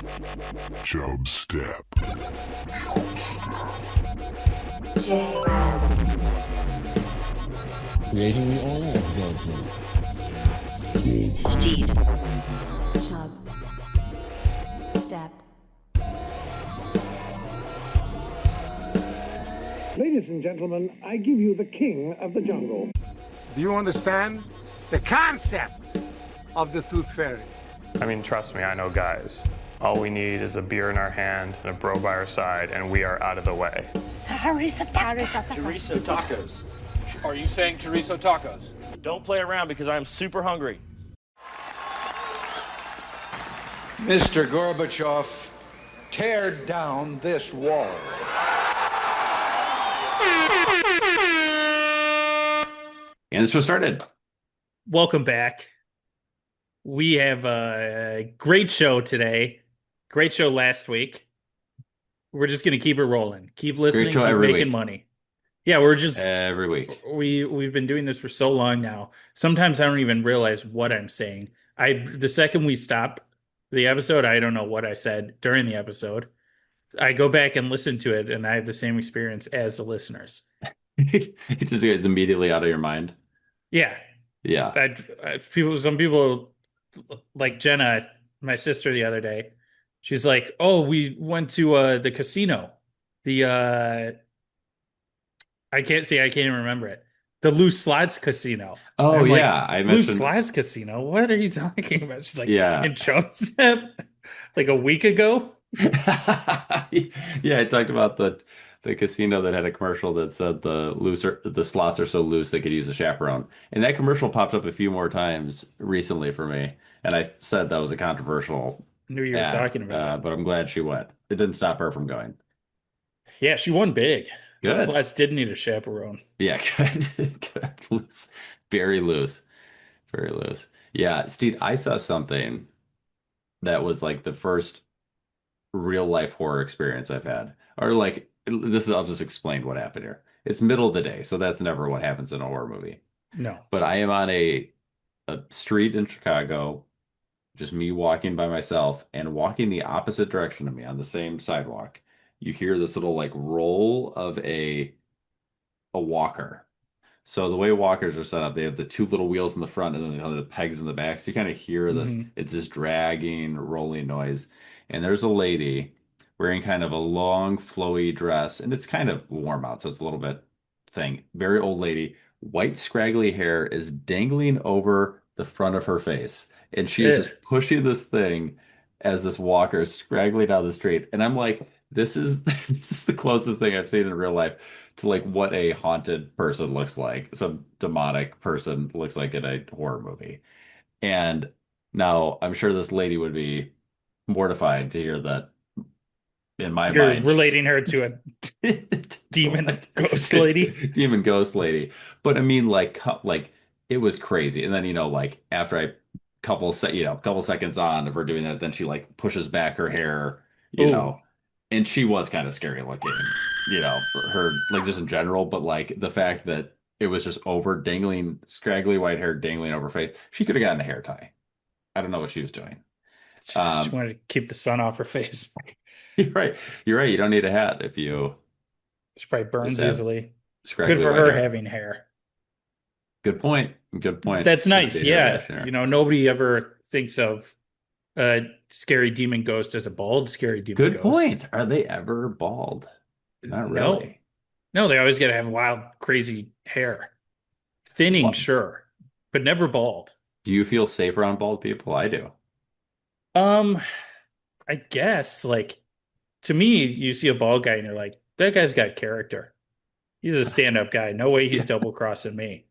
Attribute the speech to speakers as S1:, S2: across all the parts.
S1: Chubstep.
S2: Jrad.
S3: Creating the oil of judgment.
S2: Steed. Chubstep.
S4: Ladies and gentlemen, I give you the king of the jungle.
S5: Do you understand the concept of the Tooth Fairy?
S6: I mean, trust me, I know guys. All we need is a beer in our hand and a bro by our side, and we are out of the way.
S7: Chorizo tacos.
S8: Are you saying chorizo tacos?
S7: Don't play around because I'm super hungry.
S9: Mr. Gorbachev, tear down this wall.
S10: And the show started.
S11: Welcome back. We have a great show today. Great show last week. We're just going to keep it rolling. Keep listening, keep making money. Yeah, we're just
S10: every week.
S11: We've been doing this for so long now. Sometimes I don't even realize what I'm saying. The second we stop the episode, I don't know what I said during the episode. I go back and listen to it, and I have the same experience as the listeners.
S10: It just gets immediately out of your mind.
S11: Yeah. Some people like Jenna, my sister, the other day. She's like, "Oh, we went to the casino. I can't even remember it. The Loose Slots Casino."
S10: Oh yeah,
S11: like,
S10: I mentioned
S11: Loose Slots Casino. What are you talking about? She's like,
S10: yeah,
S11: in Chubstep, like a week ago.
S10: Yeah, I talked about the casino that had a commercial that said the slots are so loose they could use a chaperone, and that commercial popped up a few more times recently for me, and I said that was a controversial.
S11: Knew you were talking about
S10: but I'm glad she went. It didn't stop her from going.
S11: Yeah, she won big.
S10: Good.
S11: Those slots did need a chaperone.
S10: Yeah, good. Loose. Very loose. Very loose. Yeah, Steve, I saw something that was like the first real life horror experience I've had. Or like I'll just explain what happened here. It's middle of the day, so that's never what happens in a horror movie.
S11: No.
S10: But I am on a street in Chicago, just me walking by myself, and walking the opposite direction of me on the same sidewalk. You hear this little like roll of a walker. So the way walkers are set up, they have the two little wheels in the front and then they have the pegs in the back. So you kind of hear this, it's this dragging, rolling noise. And there's a lady wearing kind of a long, flowy dress, and it's kind of warm out, so it's a little bit thing. Very old lady, white scraggly hair is dangling over the front of her face. And she is just pushing this thing as this walker is scraggling down the street. And I'm like, this is the closest thing I've seen in real life to like what a haunted person looks like. Some demonic person looks like in a horror movie. And now I'm sure this lady would be mortified to hear that. In my
S11: You're
S10: mind,
S11: relating her to a demon ghost lady.
S10: Demon ghost lady. But I mean, like it was crazy. And then, like after couple seconds on of her doing that, then she like pushes back her hair, and she was kind of scary looking, her like just in general. But like the fact that it was just over dangling, scraggly white hair dangling over her face, she could have gotten a hair tie. I don't know what she was doing.
S11: She wanted to keep the sun off her face.
S10: You're right. You don't need a hat if you.
S11: She probably burns easily.
S10: Good
S11: for her having hair.
S10: Good point.
S11: That's nice. Yeah. Nobody ever thinks of a scary demon ghost as a bald, scary demon ghost.
S10: Good point. Are they ever bald? Not really.
S11: No, they always got to have wild, crazy hair. Thinning, sure, but never bald.
S10: Do you feel safe around bald people? I do.
S11: I guess, like, to me, you see a bald guy and you're like, that guy's got character. He's a stand-up guy. No way he's double-crossing me.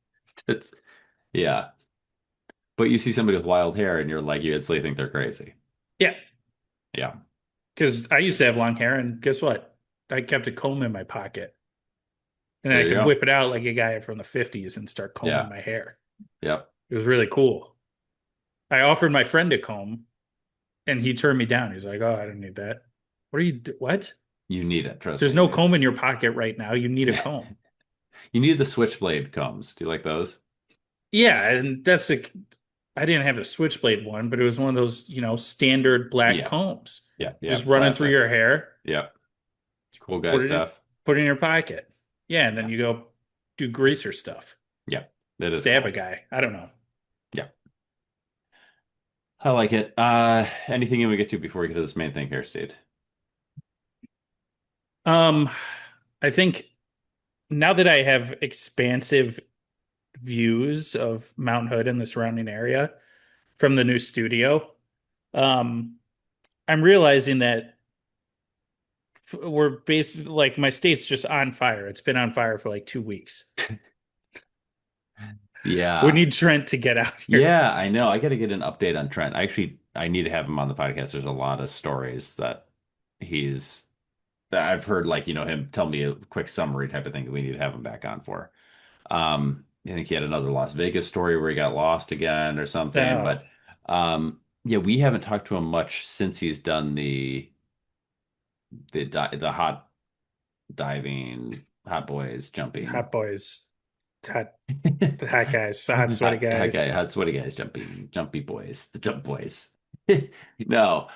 S10: Yeah. But you see somebody with wild hair and you're like, you instantly think they're crazy.
S11: Yeah.
S10: Yeah.
S11: Because I used to have long hair, and guess what? I kept a comb in my pocket. And I could whip it out like a guy from the 50s and start combing my hair.
S10: Yep.
S11: It was really cool. I offered my friend a comb, and he turned me down. He's like, "Oh, I don't need that." What?
S10: You need it. Trust
S11: There's
S10: me.
S11: no comb in your pocket right now. You need a comb.
S10: You need the switchblade combs. Do you like those?
S11: Yeah, and I I didn't have the switchblade one, but it was one of those, standard black
S10: Yeah.
S11: combs.
S10: Yeah,
S11: Just running through
S10: classic.
S11: your hair,
S10: Yep. Cool guy
S11: put it
S10: stuff.
S11: put it in your pocket. Yeah, and then you go do greaser stuff.
S10: Yeah, that is
S11: Stab
S10: cool.
S11: a guy. I don't know.
S10: Yeah. I like it. Anything you want to get to before we get to this main thing here, Steve?
S11: I think now that I have expansive views of Mount Hood and the surrounding area from the new studio, um, I'm realizing that we're basically like my state's just on fire. It's been on fire for like 2 weeks.
S10: Yeah.
S11: We need Trent to get out here.
S10: Yeah, I know. I got to get an update on Trent. I need to have him on the podcast. There's a lot of stories that I've heard, like, him tell me a quick summary type of thing that we need to have him back on for. I think he had another Las Vegas story where he got lost again or something.
S11: Oh.
S10: But yeah, we haven't talked to him much since he's done the hot diving, hot boys jumping.
S11: Hot boys. Hot guys. Hot sweaty guys.
S10: Hot sweaty guys jumpy boys, the jump boys. No,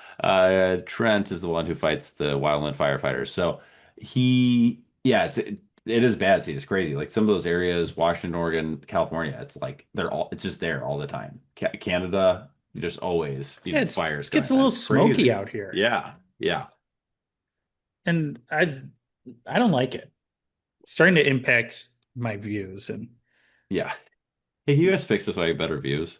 S10: Trent is the one who fights the wildland firefighters. So it is bad. See, it's crazy. Like some of those areas, Washington, Oregon, California, it's like it's just there all the time. Canada, just always, fires.
S11: It gets a little smoky out here.
S10: Yeah, yeah.
S11: And I don't like it. It's starting to impact my views and
S10: yeah. Hey, you guys fix this so I have better views.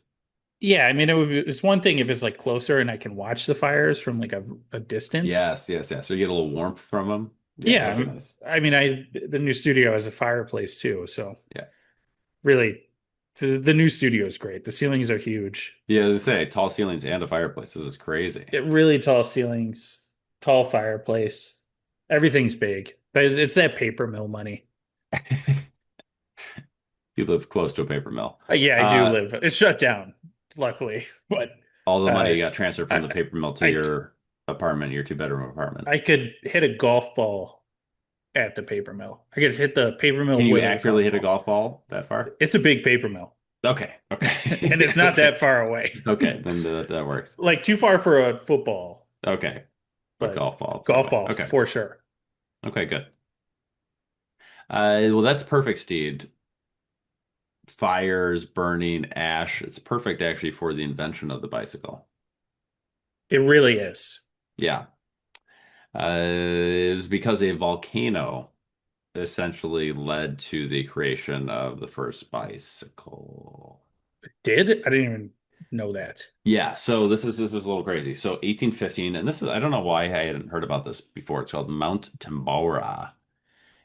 S11: Yeah, I mean it's one thing if it's like closer and I can watch the fires from like a distance.
S10: Yes. So you get a little warmth from them.
S11: Yeah,
S10: nice.
S11: I mean the new studio has a fireplace too, so
S10: yeah.
S11: Really the new studio is great. The ceilings are huge.
S10: Yeah, as I say, tall ceilings and a fireplace. This is crazy.
S11: Really tall ceilings, tall fireplace. Everything's big. But it's that paper mill money.
S10: You live close to a paper mill.
S11: Yeah, I do live. It's shut down, luckily. But
S10: all the money got transferred from the paper mill to your apartment, your 2-bedroom apartment.
S11: I could hit a golf ball at the paper mill. I could hit the paper mill.
S10: Can you accurately hit a golf ball that far?
S11: It's a big paper mill.
S10: Okay.
S11: And it's not that far away.
S10: Okay, then that works.
S11: Like too far for a football.
S10: Okay. But golf ball.
S11: Okay. For sure.
S10: Okay, good. Well, that's perfect, Steed. Fires, burning, ash. It's perfect actually for the invention of the bicycle.
S11: It really is.
S10: Yeah. It was because a volcano essentially led to the creation of the first bicycle.
S11: Did? I didn't even know that.
S10: Yeah, so this is a little crazy. So 1815, and I don't know why I hadn't heard about this before. It's called Mount Tambora,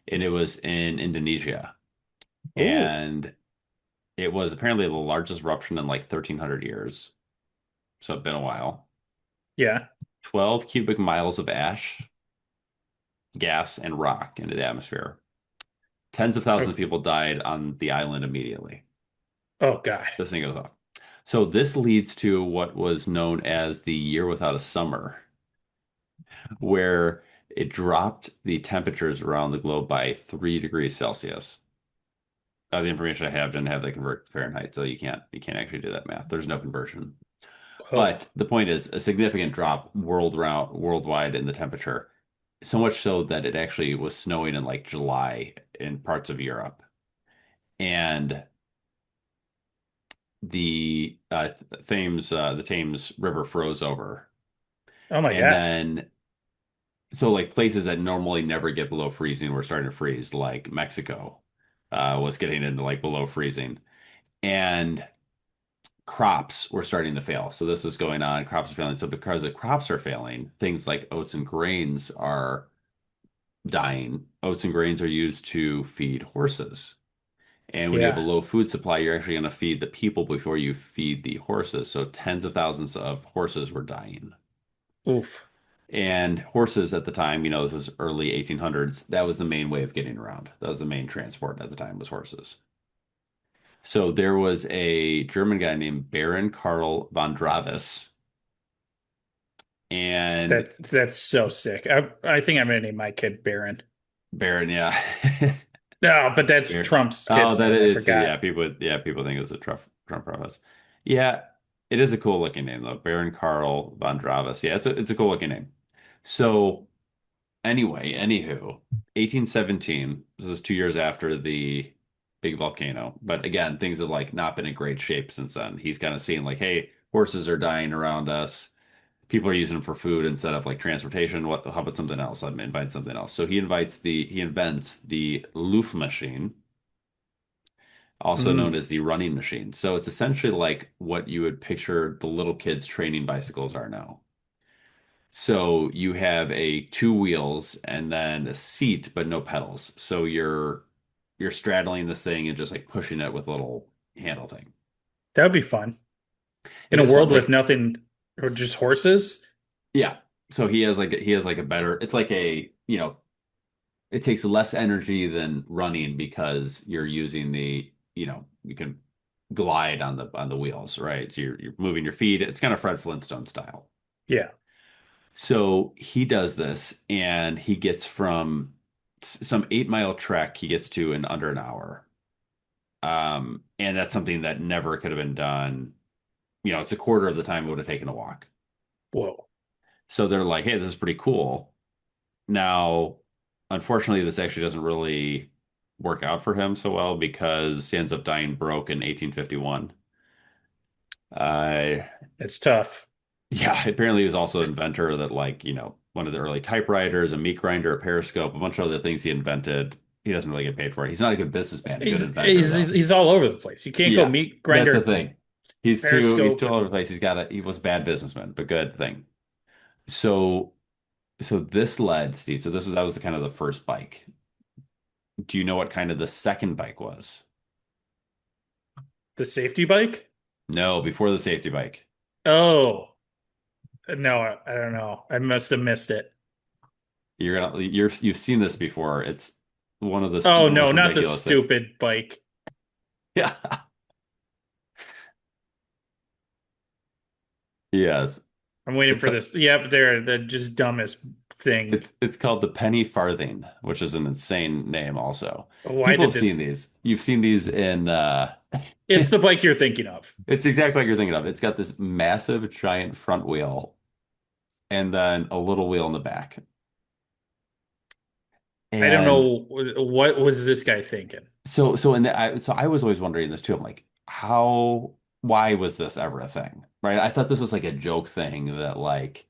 S10: and it was in Indonesia. Ooh. And it was apparently the largest eruption in like 1,300 years. So it's been a while.
S11: Yeah.
S10: 12 cubic miles of ash, gas, and rock into the atmosphere. Tens of thousands of people died on the island immediately.
S11: Oh, God.
S10: This thing goes off. So this leads to what was known as the year without a summer, where it dropped the temperatures around the globe by 3 degrees Celsius. The information I have didn't have that convert to Fahrenheit, so you can't actually do that math. There's no conversion. Oh. But the point is a significant drop worldwide in the temperature, so much so that it actually was snowing in like July in parts of Europe, and the Thames River froze over.
S11: Oh my God!
S10: And then, so like places that normally never get below freezing were starting to freeze, like Mexico. Was getting into like below freezing, and crops were starting to fail. So this is going on. Crops are failing. So because the crops are failing, things like oats and grains are dying. Oats and grains are used to feed horses. And when you have a low food supply, you're actually going to feed the people before you feed the horses. So tens of thousands of horses were dying.
S11: Oof.
S10: And horses at the time, this is early 1800s, that was the main way of getting around. That was the main transport at the time, was horses. So there was a German guy named Baron Karl von Dravis. And
S11: that's so sick. I think I'm going to name my kid Baron.
S10: Baron, yeah.
S11: No, but that's Baron. Trump's kid's
S10: that is.
S11: Yeah,
S10: people think it was a Trump process. Yeah. It is a cool looking name though. Baron Karl von Dravis. Yeah, it's a cool looking name. So anyway, anywho, 1817. This is 2 years after the big volcano. But again, things have like not been in great shape since then. He's kind of seeing like, hey, horses are dying around us. People are using them for food instead of like transportation. How about something else? I'm inviting something else. So he invents the Luft machine, also known as the running machine. So it's essentially like what you would picture the little kids training bicycles are now. So you have a two wheels and then a seat, but no pedals. So you're straddling this thing and just like pushing it with a little handle thing.
S11: That would be fun. In
S10: It
S11: a
S10: is
S11: world
S10: fun,
S11: with
S10: like-
S11: nothing or just horses.
S10: Yeah. So he has like a better, it's like a, it takes less energy than running because you're using you can glide on the wheels, right? So you're moving your feet. It's kind of Fred Flintstone style.
S11: Yeah.
S10: So he does this and he gets from some 8 mile trek he gets to in under an hour. And that's something that never could have been done. It's a quarter of the time it would have taken a walk.
S11: Whoa.
S10: So they're like, hey, this is pretty cool. Now, unfortunately, this actually doesn't really work out for him so well because he ends up dying broke in 1851.
S11: It's tough.
S10: Yeah, apparently he was also an inventor that one of the early typewriters, a meat grinder, a periscope, a bunch of other things he invented. He doesn't really get paid for it. He's not a good businessman, a good inventor.
S11: He's all over the place. You can't go meat grinder.
S10: That's the thing. He's too
S11: periscope.
S10: all over the place. He was a bad businessman, but good thing. So this led, Steve. So that was kind of the first bike. Do you know what kind of the second bike was?
S11: The safety bike?
S10: No, before the safety bike.
S11: Oh. No, I don't know. I must have missed it.
S10: You've seen this before. It's one of the
S11: Oh no,
S10: most
S11: not the
S10: ridiculous
S11: stupid bike.
S10: Yeah. Yes.
S11: I'm waiting for this. Yep, they're the just dumbest thing.
S10: It's called the penny farthing, which is an insane name also.
S11: Why
S10: People
S11: did
S10: have seen these. You've seen these in
S11: It's the bike you're thinking of.
S10: It's exactly what you're thinking of. It's got this massive giant front wheel and then a little wheel in the back.
S11: I don't know what was this guy thinking.
S10: So I was always wondering this too. I'm like, why was this ever a thing? Right? I thought this was like a joke thing that like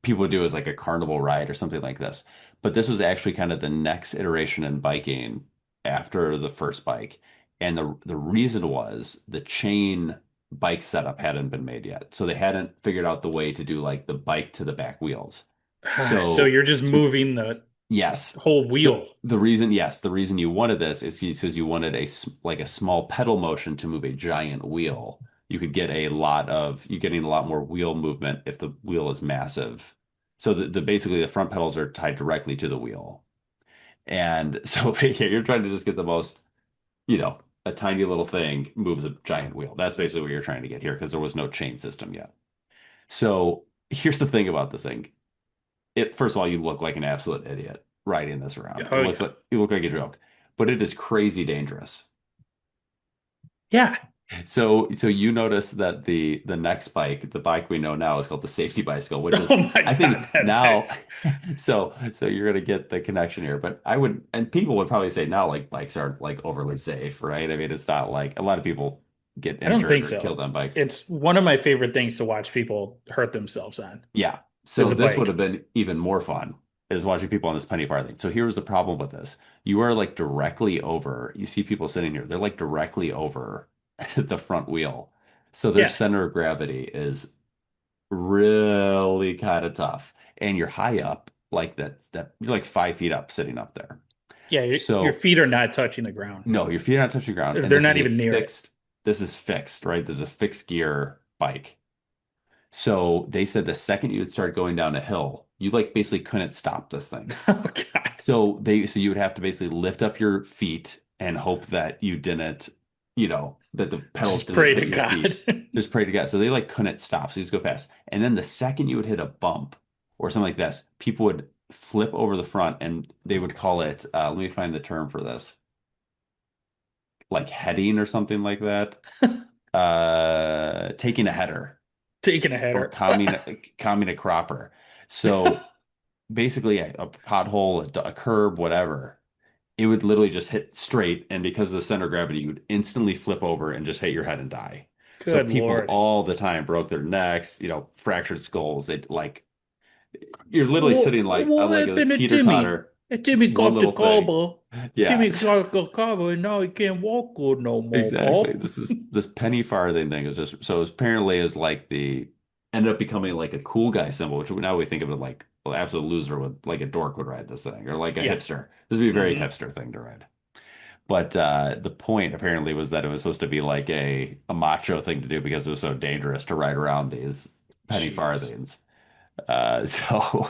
S10: people would do as like a carnival ride or something like this. But this was actually kind of the next iteration in biking after the first bike. And the reason was the chain bike setup hadn't been made yet. So they hadn't figured out the way to do like the bike to the back wheels.
S11: So you're just moving the whole wheel.
S10: So the reason you wanted this is because you wanted a small pedal motion to move a giant wheel. You could get you're getting a lot more wheel movement if the wheel is massive. So basically the front pedals are tied directly to the wheel. And so you're trying to just get the most, a tiny little thing moves a giant wheel. That's basically what you're trying to get here because there was no chain system yet. So here's the thing about this thing. First of all, you look like an absolute idiot riding this around.
S11: Oh,
S10: You look like a joke, but it is crazy dangerous.
S11: Yeah.
S10: So you notice that the next bike, the bike we know now, is called the safety bicycle, which is
S11: I think
S10: now. So you're gonna get the connection here, but people would probably say now like bikes aren't like overly safe, right? I mean, it's not like a lot of people get
S11: I don't
S10: injured
S11: think
S10: or
S11: so.
S10: killed on bikes.
S11: It's one of my favorite things to watch people hurt themselves on.
S10: Yeah. So this
S11: bike.
S10: would have been even more fun is watching people on this penny farthing. So here's the problem with this. You are like directly over, you see people sitting here, they're like directly over the front wheel. So their center of gravity is really kind of tough. And you're high up like that you're like 5 feet up sitting up there.
S11: Yeah, your feet are not touching the ground.
S10: No, your feet are not touching the ground.
S11: They're not even near it.
S10: This is fixed, right? This is a fixed gear bike. So they said the second you would start going down a hill, you like basically couldn't stop this thing.
S11: Oh God.
S10: So you would have to basically lift up your feet and hope that you didn't, that the pedals
S11: Just pray to
S10: didn't hit your
S11: God.
S10: feet. Just pray to God. So they like couldn't stop. So you just go fast. And then the second you would hit a bump or something like this, people would flip over the front and they would call it, let me find the term for this, like heading or something like that. taking a header
S11: Taking a
S10: or
S11: header.
S10: calming a cropper. So basically, a pothole, a curb, whatever, it would literally just hit straight, and because of the center of gravity, you would instantly flip over and just hit your head and die. So
S11: Good
S10: people
S11: Lord.
S10: all the time broke their necks, fractured skulls. They'd like you're literally
S11: What,
S10: sitting like
S11: what
S10: on like this
S11: happened to Timmy?
S10: teeter-totter,
S11: Timmy
S10: one
S11: got the
S10: little thing.
S11: cobble.
S10: Yeah,
S11: Timmy got the cobble, and now he can't walk good no more,
S10: exactly.
S11: Pop.
S10: This penny farthing thing is just so apparently is like the ended up becoming like a cool guy symbol, which now we think of it like well, absolute loser would like a dork would ride this thing, or like a
S11: Yeah.
S10: hipster. This would be a very
S11: Mhm.
S10: hipster thing to ride. But the point apparently was that it was supposed to be like a macho thing to do because it was so dangerous to ride around these penny
S11: Jeez.
S10: farthings. So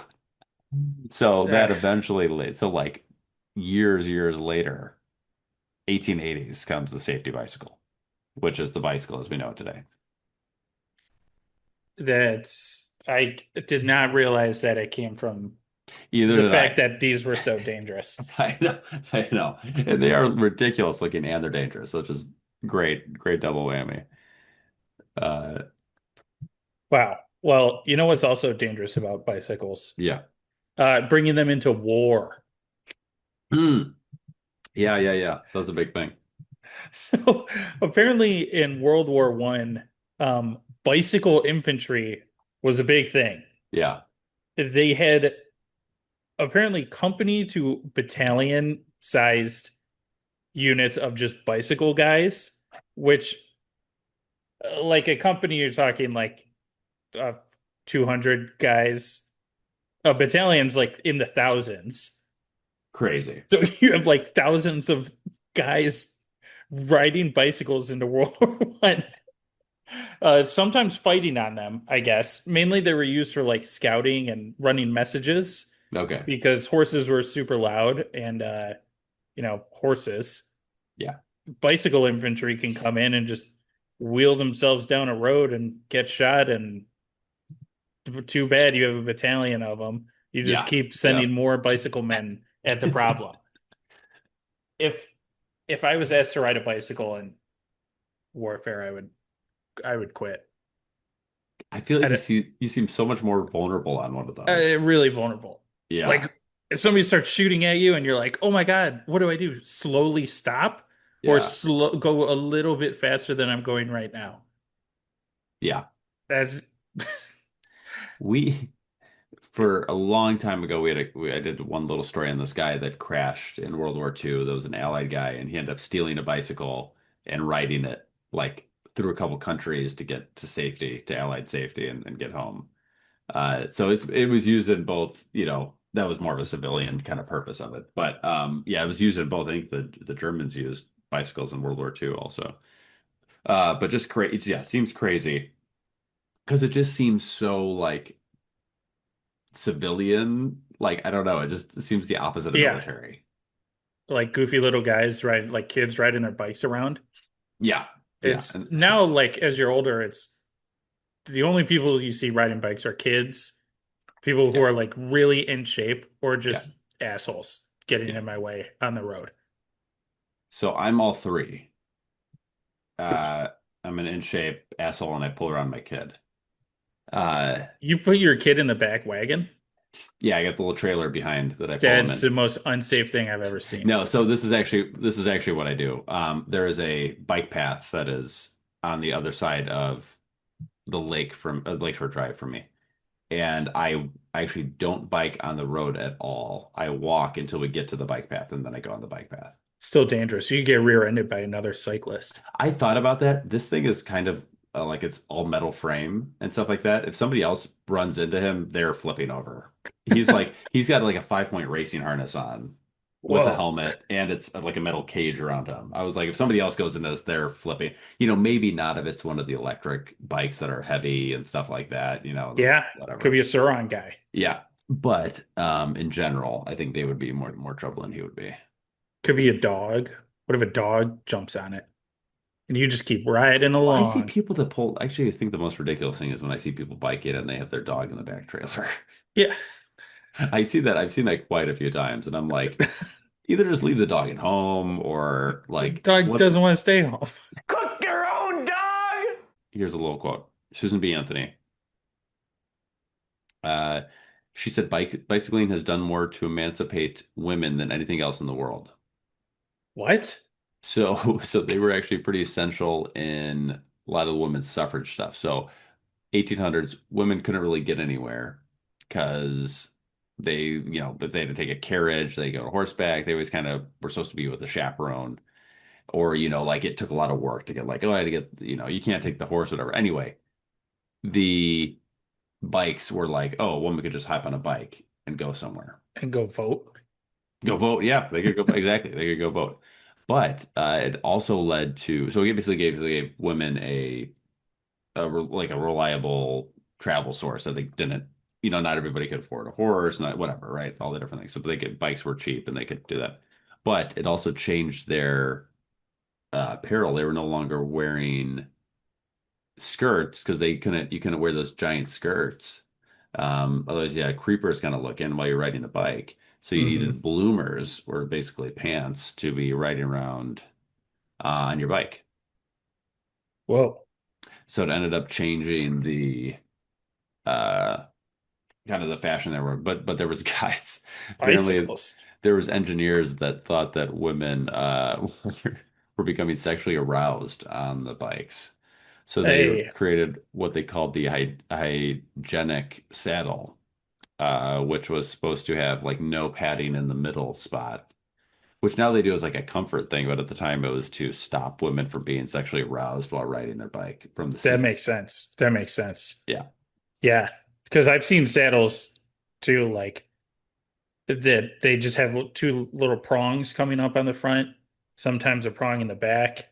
S10: so that eventually so like years later, 1880s comes the safety bicycle, which is the bicycle as we know it today.
S11: I did not realize that it came from
S10: Either
S11: the
S10: did
S11: fact
S10: I.
S11: that these were so dangerous.
S10: I know, I know. And they are ridiculous looking and they're dangerous, which is great double whammy. Uh,
S11: Wow. Well, you know what's also dangerous about bicycles?
S10: yeah.
S11: Bringing them into war.
S10: Mm. Yeah. That was a big thing.
S11: So apparently in World War One, bicycle infantry was a big thing.
S10: Yeah.
S11: They had apparently company to battalion sized units of just bicycle guys, which like a company you're talking like 200 guys. A battalion's like in the thousands.
S10: Crazy.
S11: So you have like thousands of guys riding bicycles into World War One. Sometimes fighting on them, I guess. Mainly they were used for like scouting and running messages
S10: Okay.
S11: because horses were super loud and horses.
S10: Yeah.
S11: Bicycle infantry can come in and just wheel themselves down a road and get shot, and too bad you have a battalion of them. You just keep sending more bicycle men at the problem. If I was asked to ride a bicycle in warfare, I would quit.
S10: I feel like you seem so much more vulnerable on one of those.
S11: Really vulnerable.
S10: Yeah.
S11: Like if somebody starts shooting at you and you're like, "Oh my God, what do I do? Slowly stop or go a little bit faster than I'm going right now?"
S10: Yeah.
S11: That's
S10: for a long time ago, I did one little story on this guy that crashed in World War II. That was an Allied guy, and he ended up stealing a bicycle and riding it like through a couple countries to get to safety, to Allied safety, and get home. So it was used in both. That was more of a civilian kind of purpose of it. But it was used in both. I think the Germans used bicycles in World War II also. But just crazy. Yeah, it seems crazy because it just seems so like civilian. Like I don't know. It just seems the opposite of military.
S11: Like goofy little guys like kids riding their bikes around.
S10: Yeah.
S11: It's now like as you're older, it's the only people you see riding bikes are kids, people who are like really in shape, or just assholes getting in my way on the road.
S10: So I'm all three. I'm an in shape asshole and I pull around my kid.
S11: You put your kid in the back wagon?
S10: Yeah, I got the little trailer behind that I pull him in.
S11: That's the most unsafe thing I've ever seen.
S10: No, so this is actually what I do. There is a bike path that is on the other side of the lake from Lakeshore Drive from me. And I actually don't bike on the road at all. I walk until we get to the bike path and then I go on the bike path.
S11: Still dangerous. You get rear-ended by another cyclist.
S10: I thought about that. This thing is kind of like it's all metal frame and stuff like that. If somebody else runs into him, they're flipping over. He's got like a 5-point racing harness on with a helmet, and it's like a metal cage around him. I was like, if somebody else goes into this, they're flipping. Maybe not if it's one of the electric bikes that are heavy and stuff like that. Whatever.
S11: Could be a Sauron guy.
S10: Yeah, but in general, I think they would be more trouble than he would be.
S11: Could be a dog. What if a dog jumps on it? And you just keep riding along.
S10: Well, I see people that pull. Actually, I think the most ridiculous thing is when I see people bike in and they have their dog in the back trailer.
S11: Yeah.
S10: I see that. I've seen that quite a few times. And I'm like, either just leave the dog at home or like.
S11: The dog doesn't want to stay home.
S7: Cook your own dog!
S10: Here's a little quote. Susan B. Anthony. She said, bicycling has done more to emancipate women than anything else in the world.
S11: What?
S10: So they were actually pretty essential in a lot of the women's suffrage stuff. So 1800s, women couldn't really get anywhere because if they had to take a carriage, they go on horseback. They always kind of were supposed to be with a chaperone, or like it took a lot of work to get like, oh, I had to get, you can't take the horse, whatever. Anyway, the bikes were like, oh, a woman could just hop on a bike and go somewhere
S11: and go vote.
S10: Go vote. Yeah, they could go exactly. They could go vote. But it also led to, so it basically gave women a reliable travel source that they didn't, not everybody could afford a horse, not whatever, right? All the different things. So bikes were cheap and they could do that. But it also changed their apparel. They were no longer wearing skirts because you couldn't wear those giant skirts. Otherwise, yeah, creepers kind of look in while you're riding a bike. So you needed bloomers, or basically pants, to be riding around on your bike.
S11: Whoa.
S10: So it ended up changing the kind of the fashion there were, but there was guys. Apparently, there was engineers that thought that women were becoming sexually aroused on the bikes. So they created what they called the hygienic saddle, which was supposed to have like no padding in the middle spot, which now they do as like a comfort thing, but at the time it was to stop women from being sexually aroused while riding their bike from the seat.
S11: That makes sense.
S10: Yeah.
S11: Yeah. Because I've seen saddles too, like that they just have two little prongs coming up on the front, sometimes a prong in the back.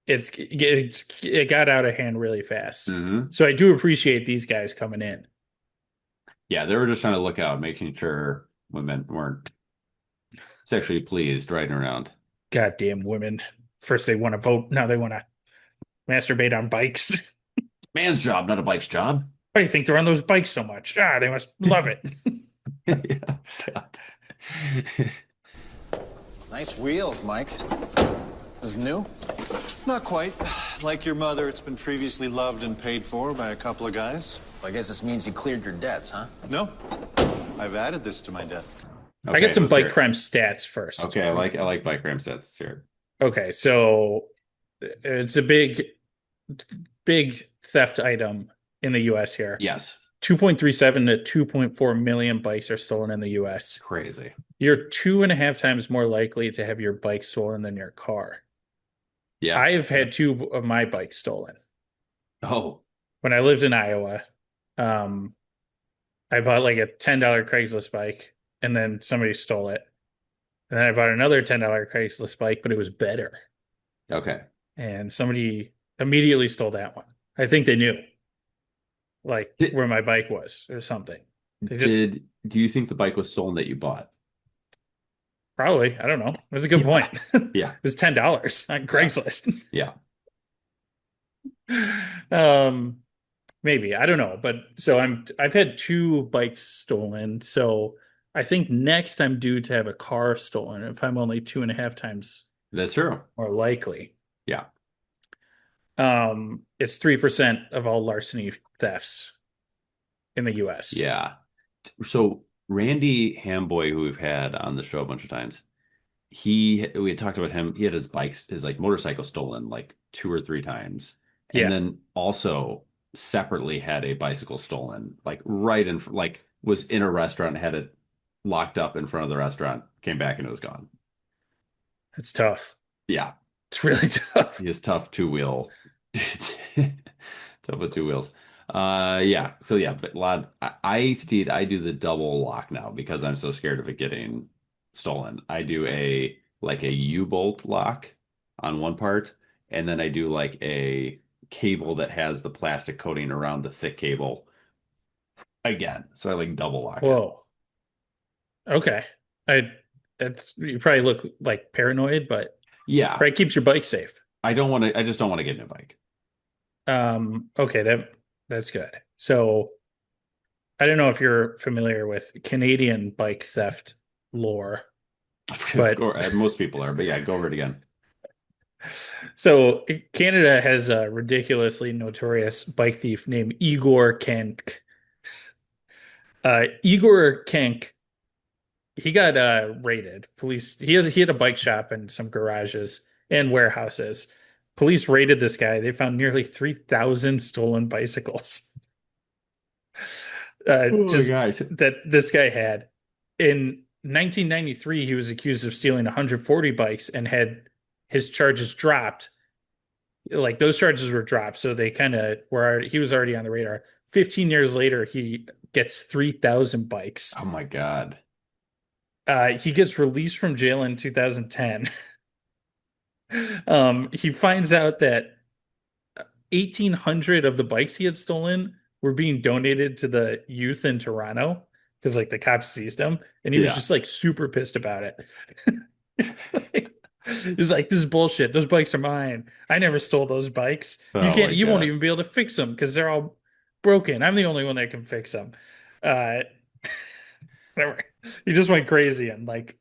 S11: It got out of hand really fast. So I do appreciate these guys coming in.
S10: Yeah, they were just trying to look out, making sure women weren't sexually pleased riding around.
S11: Goddamn women. First they want to vote, now they want to masturbate on bikes.
S10: Man's job, not a bike's job.
S11: Why do you think they're on those bikes so much? They must love it.
S10: Yeah.
S1: Nice wheels, Mike. This is new?
S12: Not quite. Like your mother, it's been previously loved and paid for by a couple of guys.
S1: I guess this means you cleared your debts, huh?
S12: No. I've added this to my debt.
S11: Okay, I get some bike crime stats first.
S10: Okay, I like bike crime stats here.
S11: Okay, so it's a big theft item in the U.S. here.
S10: Yes.
S11: 2.37 to 2.4 million bikes are stolen in the U.S.
S10: Crazy.
S11: You're 2.5 times more likely to have your bike stolen than your car.
S10: Yeah.
S11: I've had two of my bikes stolen.
S10: Oh.
S11: When I lived in Iowa, I bought like a $10 Craigslist bike, and then somebody stole it. And then I bought another $10 Craigslist bike, but it was better.
S10: Okay.
S11: And somebody immediately stole that one. I think they knew, where my bike was or something.
S10: Do you think the bike was stolen that you bought?
S11: Probably. I don't know. That's a good point.
S10: Yeah.
S11: It was $10 on Craigslist.
S10: Yeah.
S11: Maybe. I don't know. But so I've had two bikes stolen. So I think next I'm due to have a car stolen if I'm only 2.5 times.
S10: That's true.
S11: More likely.
S10: Yeah.
S11: It's 3% of all larceny thefts in the US.
S10: Yeah. So Randy Hamboy, who we've had on the show a bunch of times, we had talked about him. He had his motorcycle stolen like 2 or 3 times. And then also separately had a bicycle stolen, like was in a restaurant, had it locked up in front of the restaurant, came back and it was gone.
S11: It's tough.
S10: Yeah.
S11: It's really tough.
S10: He is tough 2-wheel. Tough with 2 wheels. Yeah. So yeah, but Steed, I do the double lock now because I'm so scared of it getting stolen. I do a U-bolt lock on one part, and then I do like a cable that has the plastic coating around the thick cable again. So I like double lock.
S11: Whoa. It. Okay. You probably look like paranoid, but
S10: yeah,
S11: right, keeps your bike safe.
S10: I just don't want to get in a bike.
S11: Okay, that's good. So I don't know if you're familiar with Canadian bike theft lore, but
S10: most people are. But yeah, go over it again.
S11: So Canada has a ridiculously notorious bike thief named Igor Kenk. Igor Kenk, he got raided. Police. He had a bike shop and some garages and warehouses. Police raided this guy. They found nearly 3,000 stolen bicycles. Just that this guy had. In 1993, he was accused of stealing 140 bikes and had his charges dropped. Like those charges were dropped, so they kind of were. He was already on the radar. 15 years later, he gets 3,000 bikes.
S10: Oh my God.
S11: He gets released from jail in 2010. He finds out that 1,800 of the bikes he had stolen were being donated to the youth in Toronto because like the cops seized him, and he was just like super pissed about it. He was like, "This is bullshit. Those bikes are mine. I never stole those bikes. You won't even be able to fix them because they're all broken. I'm the only one that can fix them." He just went crazy and like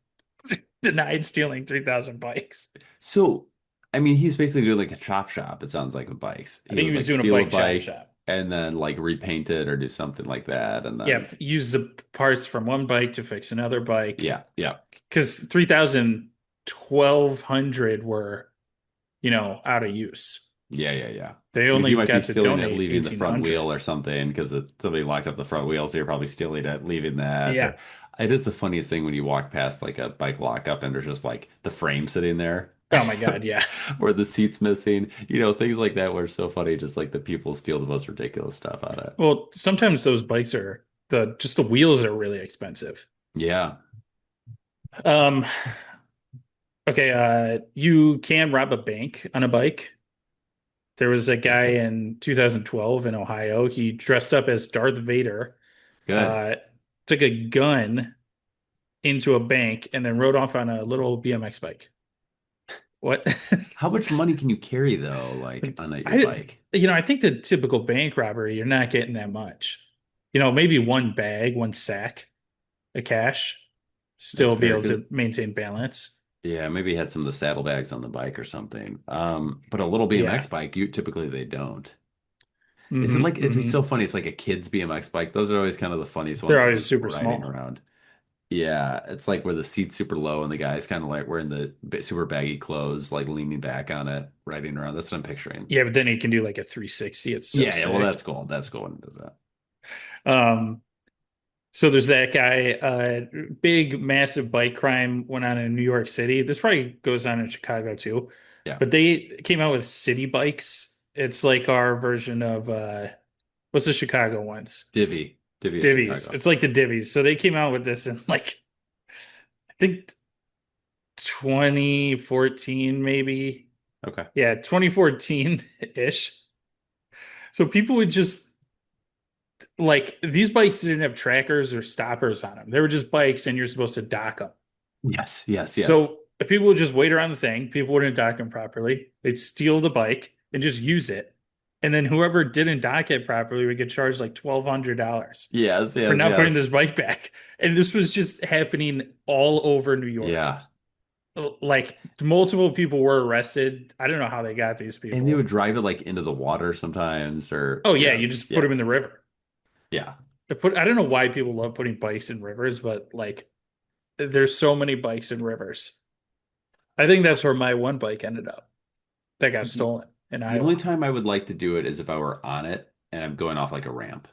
S11: denied stealing 3,000 bikes.
S10: So, I mean, he's basically doing like a chop shop. It sounds like with bikes.
S11: I think he was doing a bike chop shop,
S10: and then like repaint it or do something like that, and then
S11: use the parts from one bike to fix another bike.
S10: Yeah.
S11: Because 3,000, 1,200 were, out of use.
S10: Yeah.
S11: They only got to donate
S10: it, leaving the front
S11: 1,800.
S10: wheel or something because somebody locked up the front wheel, so you're probably stealing it, leaving that.
S11: Yeah.
S10: It is the funniest thing when you walk past like a bike lockup and there's just like the frame sitting there.
S11: Oh my God, yeah.
S10: Or the seat's missing. Things like that were so funny, just like the people steal the most ridiculous stuff out of it.
S11: Well, sometimes those bikes are just the wheels are really expensive.
S10: Yeah.
S11: Okay, you can rob a bank on a bike. There was a guy in 2012 in Ohio. He dressed up as Darth Vader.
S10: Good.
S11: Took a gun into a bank and then rode off on a little BMX bike. What?
S10: How much money can you carry though, like on your bike?
S11: I think the typical bank robbery, you're not getting that much. Maybe one bag, one sack of cash, still be able to maintain balance.
S10: Yeah, maybe he had some of the saddlebags on the bike or something. But a little BMX bike, typically they don't. It's so funny. It's like a kid's BMX bike. Those are always kind of the funniest ones.
S11: They're always super small
S10: around. Yeah, it's like where the seat's super low and the guy's kind of like wearing the super baggy clothes, like leaning back on it, riding around. That's what I'm picturing.
S11: Yeah, but then he can do like a 360. It's so sick.
S10: Well, that's cool. That's cool when it does that.
S11: So there's that guy. Big, massive bike crime went on in New York City. This probably goes on in Chicago too.
S10: Yeah.
S11: But they came out with city bikes. It's like our version of what's the Chicago ones?
S10: Divvies.
S11: It's like the divvies. So they came out with this in like I think 2014 maybe.
S10: Okay.
S11: Yeah, 2014-ish. So people would just like these bikes didn't have trackers or stoppers on them. They were just bikes and you're supposed to dock them.
S10: Yes.
S11: So if people would just wait around the thing, people wouldn't dock them properly. They'd steal the bike and just use it. And then whoever didn't dock it properly would get charged like $1,200.
S10: Yes.
S11: For not putting this bike back. And this was just happening all over New York.
S10: Yeah.
S11: Like multiple people were arrested. I don't know how they got these people.
S10: And they would drive it like into the water sometimes or
S11: you just put them in the river.
S10: Yeah.
S11: I don't know why people love putting bikes in rivers, but like there's so many bikes in rivers. I think that's where my one bike ended up. That got stolen.
S10: The only time I would like to do it is if I were on it and I'm going off like a ramp.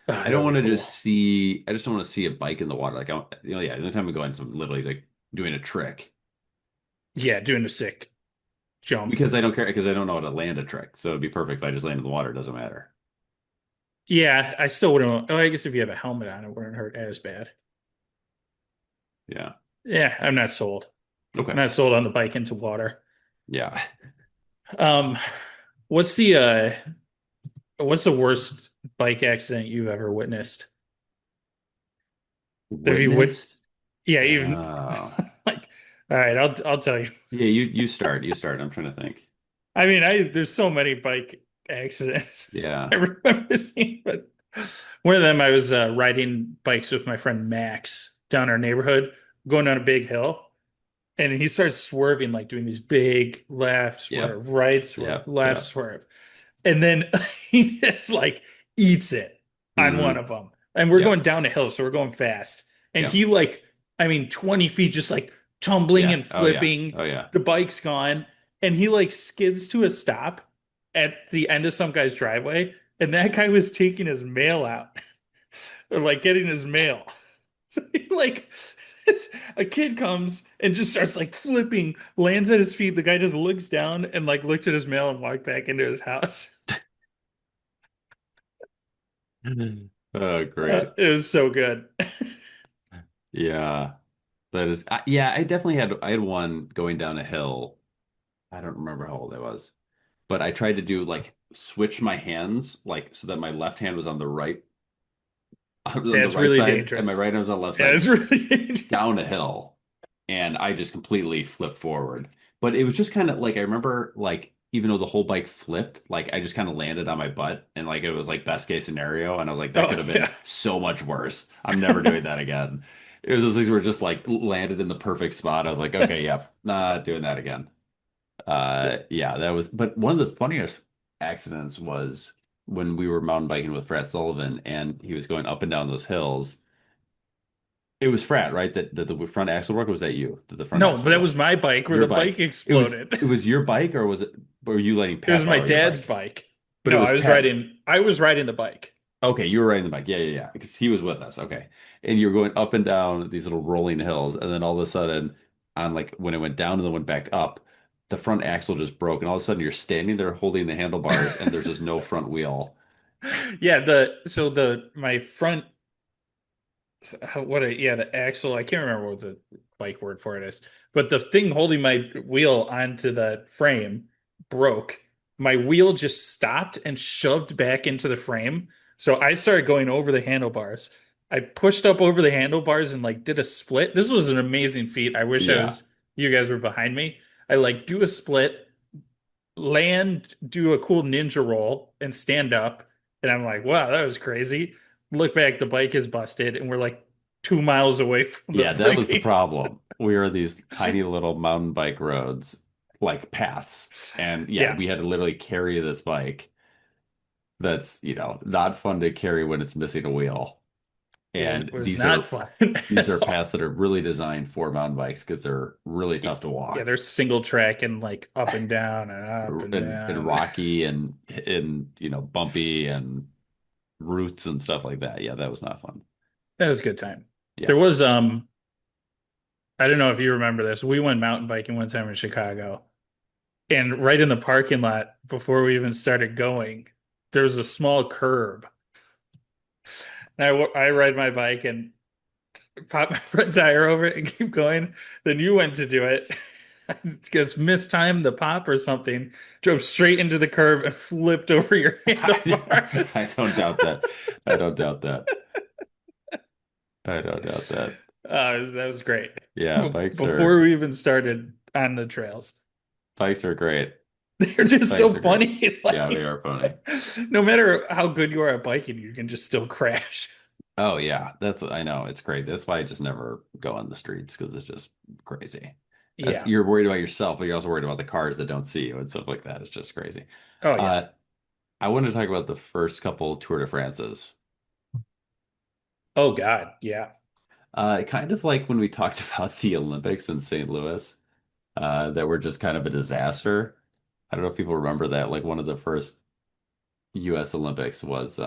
S10: I don't want to I just don't want to see a bike in the water. Like, the only time I go in is I'm literally like doing a trick.
S11: Yeah, doing a sick jump.
S10: Because I don't care, because I don't know how to land a trick. So it'd be perfect if I just land in the water. It doesn't matter.
S11: Yeah, I still wouldn't. I guess if you have a helmet on, it wouldn't hurt as bad.
S10: Yeah.
S11: Yeah, I'm not sold.
S10: Okay.
S11: I'm not sold on the bike into water.
S10: Yeah.
S11: What's the worst bike accident you've ever witnessed? Yeah, even like, all right, I'll tell you.
S10: Yeah, you start. I'm trying to think.
S11: I mean, there's so many bike accidents.
S10: Yeah.
S11: I remember seeing, but one of them I was riding bikes with my friend Max down our neighborhood, going down a big hill. and he starts swerving, like doing these big left swerve, right swerve, left swerve, and then he just like eats it on one of them. And we're going down a hill, so we're going fast. And he like, I mean, 20 feet, just like tumbling and flipping.
S10: Oh yeah.
S11: The bike's gone, and he like skids to a stop at the end of some guy's driveway, and that guy was taking his mail out, or like getting his mail. So he like. A kid comes and just starts like flipping, lands at his feet. The guy just looks down and like looked at his mail and walked back into his house.
S10: Oh, great.
S11: It was so good.
S10: Yeah. That is, yeah, I had one going down a hill. I don't remember how old I was, but I tried to do like switch my hands, like so that my left hand was on the right.
S11: That's really
S10: side,
S11: dangerous.
S10: And my right hand was on the left side.
S11: It's really dangerous.
S10: Down a hill, and I just completely flipped forward. But it was just kind of like I remember, like even though the whole bike flipped, like I just kind of landed on my butt, and like it was like best case scenario, and I was like that could have been so much worse. I'm never doing that again. It was those things where it just like landed in the perfect spot. I was like, okay, yeah, not doing that again. Yeah, that was. But one of the funniest accidents was when we were mountain biking with Frat Sullivan, and he was going up and down those hills. It was Frat, right? That the front axle broke. Or was that you? That the front
S11: No,
S10: axle
S11: but that
S10: broke?
S11: was my bike where
S10: Your
S11: the bike exploded.
S10: It was your bike, or was it? Were you letting Pat
S11: It was my
S10: borrow your
S11: dad's
S10: bike?
S11: bike.
S10: But
S11: No,
S10: it was
S11: I was
S10: Pat.
S11: riding. I was riding the bike.
S10: Okay, you were riding the bike. Yeah. Because he was with us. Okay, and you were going up and down these little rolling hills, and then all of a sudden, on like when it went down and then went back up, the front axle just broke, and all of a sudden you're standing there holding the handlebars, and there's just no front wheel.
S11: Yeah, my front the axle, I can't remember what the bike word for it is, but the thing holding my wheel onto the frame broke. My wheel just stopped and shoved back into the frame. So I started going over the handlebars. I pushed up over the handlebars and like did a split. This was an amazing feat. I wish you guys were behind me. I like do a split, land, do a cool ninja roll, and stand up. And I'm like, wow, that was crazy. Look back, the bike is busted, and we're like 2 miles away from the
S10: that was the problem. We were these tiny little mountain bike roads, like paths. And we had to literally carry this bike that's, not fun to carry when it's missing a wheel. And these are paths that are really designed for mountain bikes because they're really tough to walk.
S11: Yeah, they're single track and like up and down and up and down.
S10: And rocky and bumpy and roots and stuff like that. Yeah, that was not fun.
S11: That was a good time.
S10: Yeah.
S11: There was I don't know if you remember this. We went mountain biking one time in Chicago, and right in the parking lot before we even started going, there was a small curb. And I ride my bike and pop my front tire over it and keep going. Then you went to do it. I guess mistimed the pop or something, drove straight into the curb and flipped over your handlebars.
S10: I don't doubt that. I don't doubt that. That
S11: was great.
S10: Yeah,
S11: before we even started on the trails.
S10: Bikes are great.
S11: They're just so funny.
S10: Like, yeah, they are funny.
S11: No matter how good you are at biking, you can just still crash.
S10: Oh yeah, I know, it's crazy. That's why I just never go on the streets because it's just crazy. You're worried about yourself, but you're also worried about the cars that don't see you and stuff like that. It's just crazy.
S11: Oh yeah.
S10: I want to talk about the first couple Tour de France's.
S11: Oh God, yeah.
S10: Kind of like when we talked about the Olympics in St. Louis, that were just kind of a disaster. I don't know if people remember that. Like one of the first U.S. Olympics was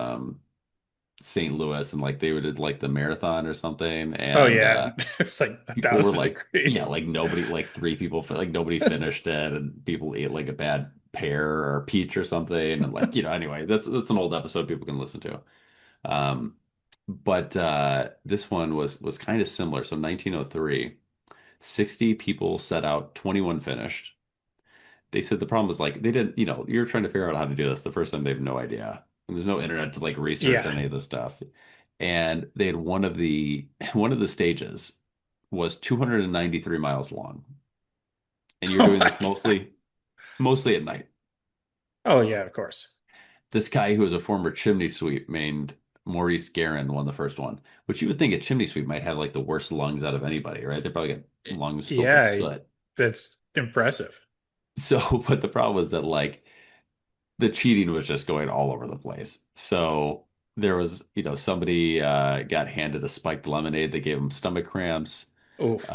S10: St. Louis, and like they did like the marathon or something. And,
S11: it's like
S10: 1,000 were like like nobody, like three people, like nobody finished it, and people ate like a bad pear or peach or something, and like anyway, that's an old episode people can listen to. But this one was kind of similar. So 1903, 60 people set out, 21 finished. They said the problem was like they didn't, you're trying to figure out how to do this the first time, they have no idea. And there's no internet to like research any of this stuff. And they had one of the stages was 293 miles long. And you're doing this mostly at night.
S11: Oh yeah, of course.
S10: This guy who was a former chimney sweep named Maurice Guerin won the first one, which you would think a chimney sweep might have like the worst lungs out of anybody, right? They probably got lungs filled with
S11: Yeah,
S10: soot.
S11: that's impressive.
S10: So, but the problem was that like the cheating was just going all over the place. So there was, somebody got handed a spiked lemonade that gave them stomach cramps.
S11: Oof.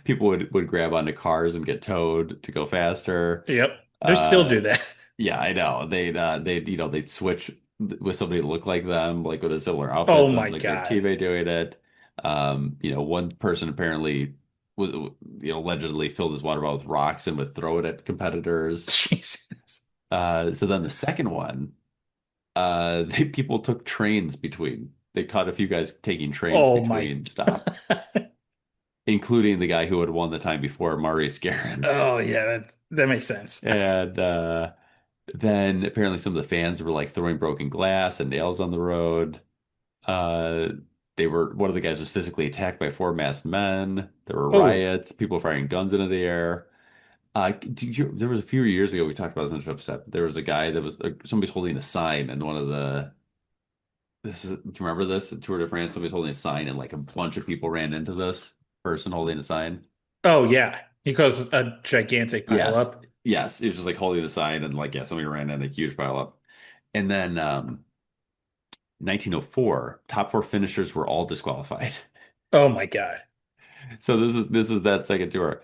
S10: People would grab onto cars and get towed to go faster.
S11: Yep. They still do
S10: Uh,
S11: that.
S10: yeah, I know. They'd switch with somebody that looked like them, like with a similar outfit.
S11: Oh
S10: Sounds
S11: my
S10: like their
S11: God.
S10: teammate doing it. One person apparently was, allegedly filled his water bottle with rocks and would throw it at competitors.
S11: Jesus.
S10: So then the second one, people took trains between. They caught a few guys taking trains
S11: Oh my.
S10: between stops, including the guy who had won the time before, Maurice Guerin.
S11: Oh yeah, that makes sense.
S10: And then apparently some of the fans were like throwing broken glass and nails on the road. Uh, one of the guys was physically attacked by four masked men. There were
S11: Oh,
S10: riots, people firing guns into the air. There was a few years ago we talked about this on Chubstep. There was a guy that was somebody's holding a sign, and do you remember this at Tour de France? Somebody's holding a sign, and like a bunch of people ran into this person holding a sign.
S11: oh yeah. He caused a gigantic pile
S10: Yes,
S11: up.
S10: yes, it was just like holding the sign, and like somebody ran in a huge pile up. And then 1904, top four finishers were all disqualified.
S11: Oh my God.
S10: So this is that second tour.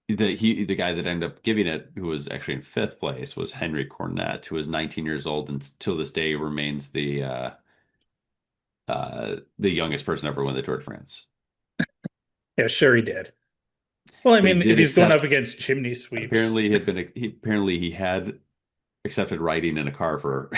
S10: The guy that ended up giving it, who was actually in fifth place, was Henry Cornette, who was 19 years old and till this day remains the youngest person ever win the Tour de France.
S11: Yeah, sure he did. Well, I
S10: But he
S11: mean,
S10: did
S11: if he's going
S10: accept-
S11: up against chimney sweeps.
S10: Apparently he had accepted riding in a car for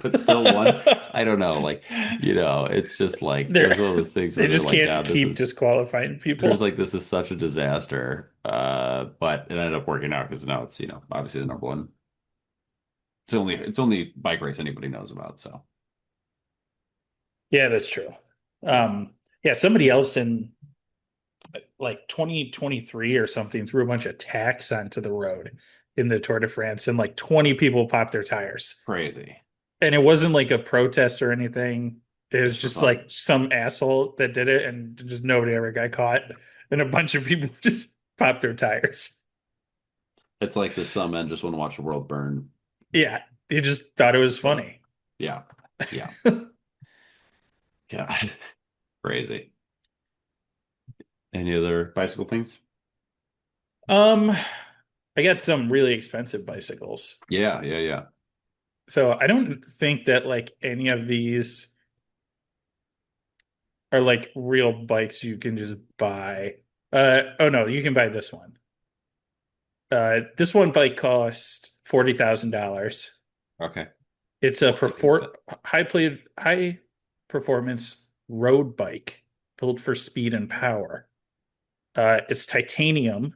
S10: but still won. I don't know, it's just like there's one of those things
S11: They
S10: where
S11: just
S10: they're like,
S11: can't keep disqualifying people.
S10: there's like this is such a disaster. But it ended up working out because now it's obviously the number one. It's only bike race anybody knows about. So
S11: Yeah, that's true. Yeah, somebody else in like 2023 or something threw a bunch of tacks onto the road in the Tour de France, and like 20 people popped their tires.
S10: crazy.
S11: And it wasn't like a protest or anything. It was
S10: Just for
S11: just
S10: fun.
S11: like some asshole that did it, and just nobody ever got caught. And a bunch of people just popped their tires.
S10: It's like some men just want to watch the world burn.
S11: Yeah, he just thought it was funny.
S10: Yeah. God, crazy. Any other bicycle things?
S11: I got some really expensive bicycles.
S10: Yeah.
S11: So I don't think that like any of these are like real bikes you can just buy. Oh no, you can buy this one. This one bike cost $40,000.
S10: Okay.
S11: It's a high performance road bike built for speed and power. It's titanium.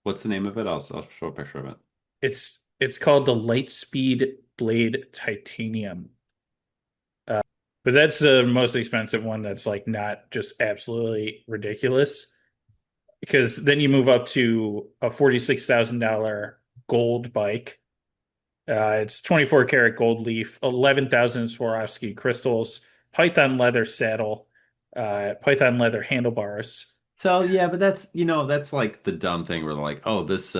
S10: What's the name of it? I'll show a picture of it.
S11: It's called the Lightspeed Blade Titanium. But that's the most expensive one that's like not just absolutely ridiculous. Because then you move up to a $46,000 gold bike. It's 24 karat gold leaf, 11,000 Swarovski crystals, Python leather saddle, Python leather handlebars.
S10: So yeah, but that's like the dumb thing where they're like, oh, this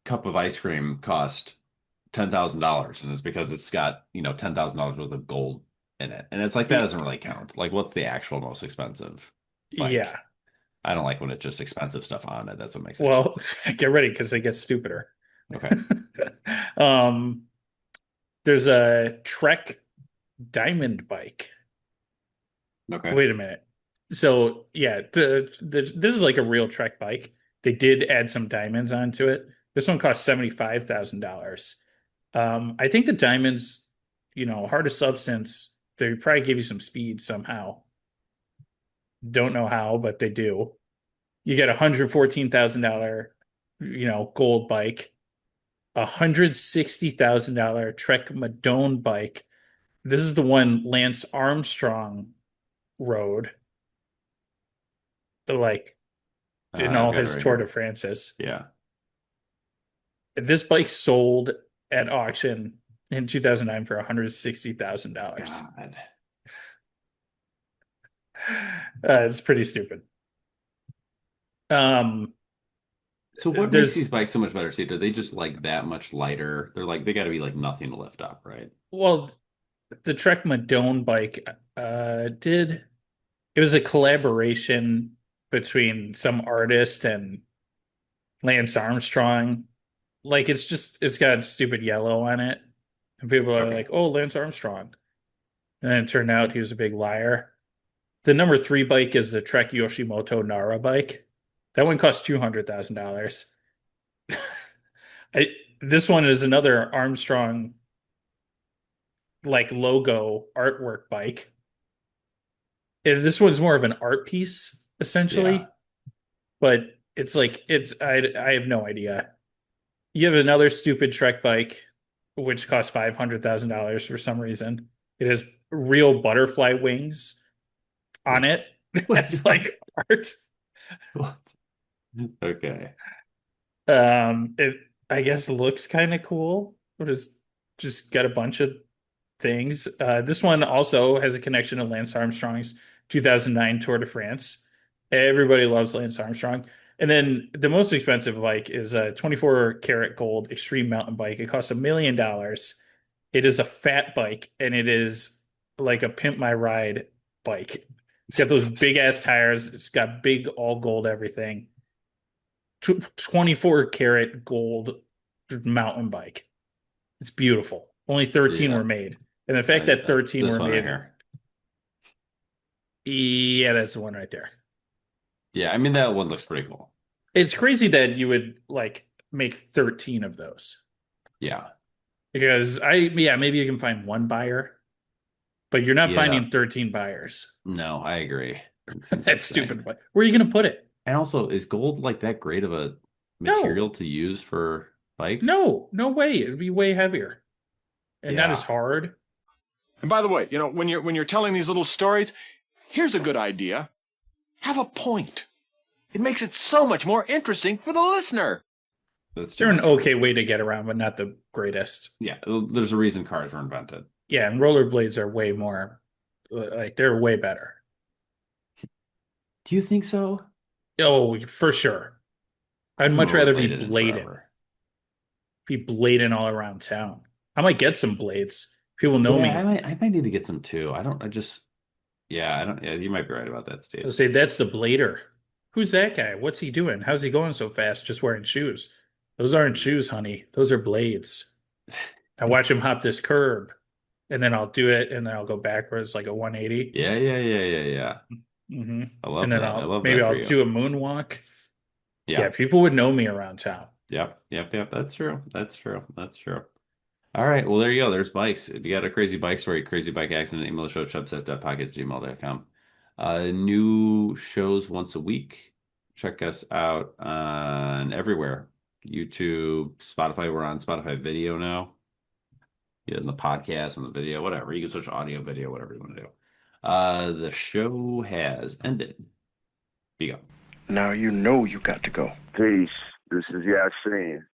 S10: cup of ice cream cost $10,000, and it's because it's got $10,000 worth of gold in it, and it's like that doesn't really count. Like, what's the actual most expensive bike?
S11: Yeah,
S10: I don't like when it's just expensive stuff on it. That's what makes
S11: well,
S10: sense.
S11: get ready because they get stupider.
S10: Okay.
S11: There's a Trek diamond bike.
S10: Okay.
S11: Wait a minute. So yeah, this is like a real Trek bike. They did add some diamonds onto it. This one cost $75,000. I think the diamonds, hard as substance, they probably give you some speed somehow. Don't know how, but they do. You get $114,000, gold bike, $160,000 Trek Madone bike. This is the one Lance Armstrong rode, like in all his Tour de France's.
S10: Yeah.
S11: This bike sold at auction in 2009 for $160,000.
S10: God.
S11: It's pretty stupid.
S10: So what
S11: There's-
S10: makes these bikes so much better, Steve? Are they just like that much lighter? They're like they got to be like nothing to lift up, right?
S11: Well, the Trek Madone bike did. It was a collaboration between some artist and Lance Armstrong. Like it's got stupid yellow on it, and people are like, "Oh, Lance Armstrong," and then it turned out he was a big liar. The number 3 bike is the Trek Yoshimoto Nara bike. That one cost $200,000. This one is another Armstrong like logo artwork bike. And this one's more of an art piece, essentially.
S10: Yeah.
S11: But it's like I have no idea. You have another stupid Trek bike, which costs $500,000 for some reason. It has real butterfly wings on it. It's like art.
S10: What? Okay.
S11: It I guess looks kind of cool, but it's just got a bunch of things. This one also has a connection to Lance Armstrong's 2009 Tour de France. Everybody loves Lance Armstrong. And then the most expensive bike is a 24 karat gold extreme mountain bike. It costs $1 million. It is a fat bike, and it is like a pimp my ride bike. It's got those big ass tires. It's got big all gold everything. 24 karat gold mountain bike. It's beautiful. Only 13 were made. And the fact that 13 were made
S10: here.
S11: Yeah, that's the one right there.
S10: Yeah, I mean that one looks pretty cool.
S11: It's crazy that you would like make 13 of those.
S10: Yeah.
S11: Because maybe you can find one buyer, but you're not finding 13 buyers.
S10: No, I agree.
S11: That's stupid. Where are you going to put it?
S10: And also, is gold like that great of a material to use for bikes?
S11: No way. It'd be way heavier and not as hard.
S13: And by the way, when you're telling these little stories, here's a good idea. Have a point. It makes it so much more interesting for the listener.
S11: They're an okay way to get around, but not the greatest.
S10: Yeah, there's a reason cars were invented.
S11: Yeah, and rollerblades are way more, like, they're way better.
S10: Do you think so?
S11: Oh, for sure. I'd much rather be blading. Be blading all around town. I might get some blades. People know me.
S10: I might need to get some too. Yeah, you might be right about that, Steve.
S11: I'll say that's the blader. Who's that guy? What's he doing? How's he going so fast just wearing shoes? Those aren't shoes, honey. Those are blades. I watch him hop this curb, and then I'll do it, and then I'll go backwards like a 180.
S10: Yeah.
S11: Mm-hmm.
S10: I love
S11: and then
S10: that.
S11: I'll do a moonwalk.
S10: Yeah,
S11: people would know me around town.
S10: Yep. That's true. All right. Well, there you go. There's bikes. If you got a crazy bike story, crazy bike accident, email the show, chubstep.podcast@gmail.com. New shows once a week. Check us out on everywhere. YouTube, Spotify. We're on Spotify video now. Yeah, in the podcast and the video, whatever. You can switch audio, video, whatever you want to do. The show has ended. Be go.
S14: Now you know you got to go.
S15: Peace. This is Yasin.